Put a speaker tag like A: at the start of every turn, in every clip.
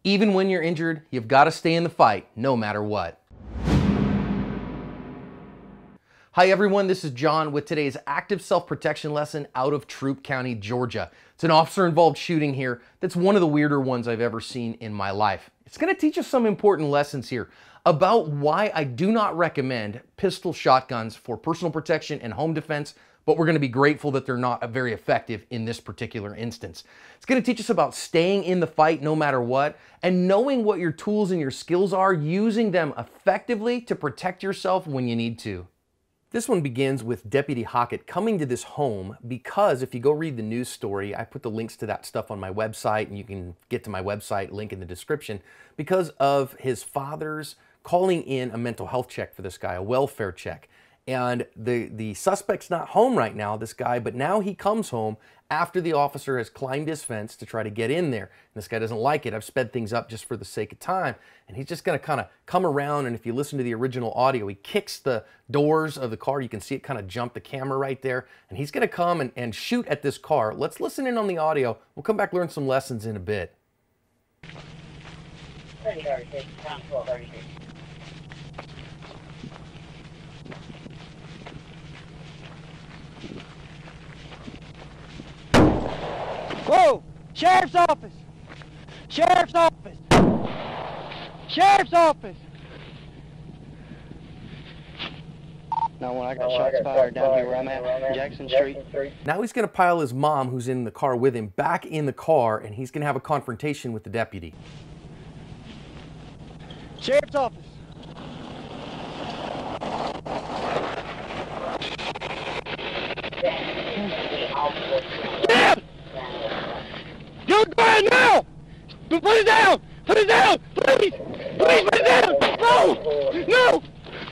A: Even when you're injured, you've got to stay in the fight, no matter what. Hi everyone, this is John with today's active self-protection lesson out of Troup County, Georgia. It's an officer-involved shooting here that's one of the weirder ones I've ever seen in my life. It's going to teach us some important lessons here about why I do not recommend pistol shotguns for personal protection and home defense, but we're going to be grateful that they're not very effective in this particular instance. It's going to teach us about staying in the fight no matter what, and knowing what your tools and your skills are, using them effectively to protect yourself when you need to. This one begins with Deputy Hockett coming to this home because if you go read the news story, I put the links to that stuff on my website, and you can get to my website, link in the description, because of his father's calling in a mental health check for this guy, a welfare check. And the suspect's not home right now, this guy, but now he comes home after the officer has climbed his fence to try to get in there. And this guy doesn't like it. I've sped things up just for the sake of time. And he's just going to kind of come around, and if you listen to the original audio, he kicks the doors of the car. You can see it kind of jump the camera right there. And he's going to come and shoot at this car. Let's listen in on the audio. We'll come back, learn some lessons in a bit.
B: 30-36, pound 12-36.
C: Whoa! Sheriff's office! Sheriff's office! Sheriff's office! No, when I got shots fired down here where I'm at, Jackson Street.
A: Now he's going to pile his mom, who's in the car with him, back in the car, and he's going to have a confrontation with the deputy.
C: Sheriff's office! Damn! Don't go ahead now! Put it down! Put it down! Please! Please put it down! No! No!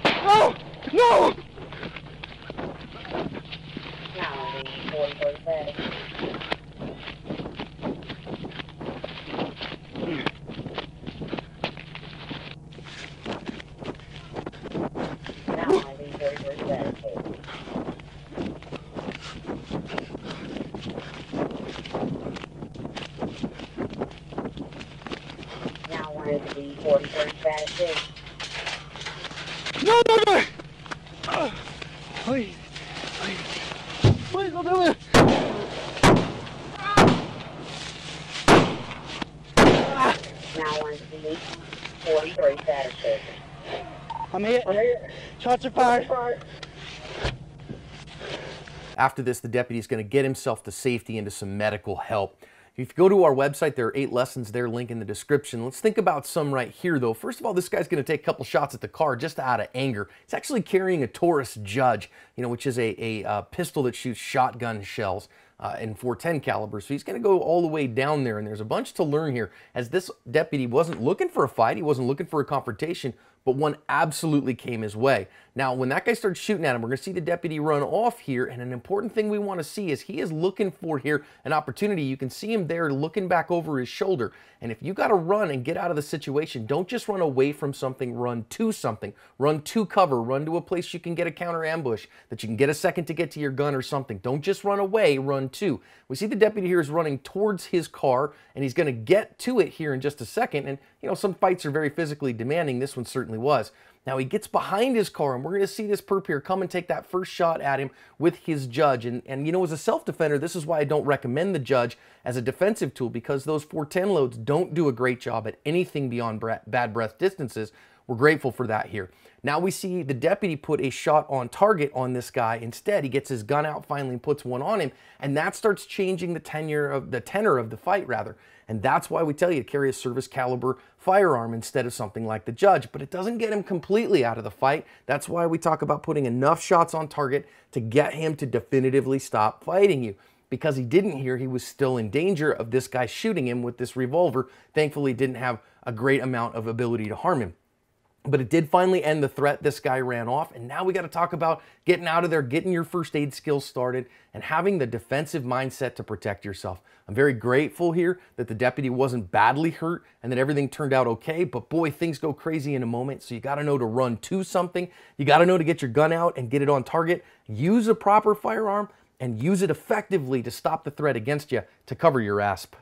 C: No! No! No, no, no! Please, please, please don't do it!
B: Now on to 43 Saturday.
C: I'm hit. Shots are fired.
A: After this, the deputy is going to get himself to safety and to some medical help. If you go to our website, there are 8 lessons there, link in the description. Let's think about some right here, though. First of all, this guy's going to take a couple shots at the car just out of anger. He's actually carrying a Taurus Judge, which is a pistol that shoots shotgun shells in .410 caliber. So he's going to go all the way down there, and there's a bunch to learn here, as this deputy wasn't looking for a fight. He wasn't looking for a confrontation, but one absolutely came his way. Now, when that guy starts shooting at him, we're going to see the deputy run off here, and an important thing we want to see is he is looking for here an opportunity. You can see him there looking back over his shoulder, and if you got to run and get out of the situation, don't just run away from something, run to something. Run to cover, run to a place you can get a counter ambush, that you can get a second to get to your gun or something. Don't just run away, run to. We see the deputy here is running towards his car, and he's going to get to it here in just a second, and some fights are very physically demanding. This one certainly was. Now he gets behind his car, and we're going to see this perp here come and take that first shot at him with his Judge. And as a self-defender, this is why I don't recommend the Judge as a defensive tool, because those .410 loads don't do a great job at anything beyond bad breath distances. We're grateful for that here. Now we see the deputy put a shot on target on this guy instead. He gets his gun out finally and puts one on him, and that starts changing the tenor of the fight, rather. And that's why we tell you to carry a service caliber firearm instead of something like the Judge. But it doesn't get him completely out of the fight. That's why we talk about putting enough shots on target to get him to definitively stop fighting you. Because he didn't hear, he was still in danger of this guy shooting him with this revolver. Thankfully, didn't have a great amount of ability to harm him. But it did finally end the threat. This guy ran off, and now we got to talk about getting out of there, getting your first aid skills started, and having the defensive mindset to protect yourself. I'm very grateful here that the deputy wasn't badly hurt and that everything turned out okay, but boy, things go crazy in a moment, so you got to know to run to something. You got to know to get your gun out and get it on target. Use a proper firearm and use it effectively to stop the threat against you to cover your asp.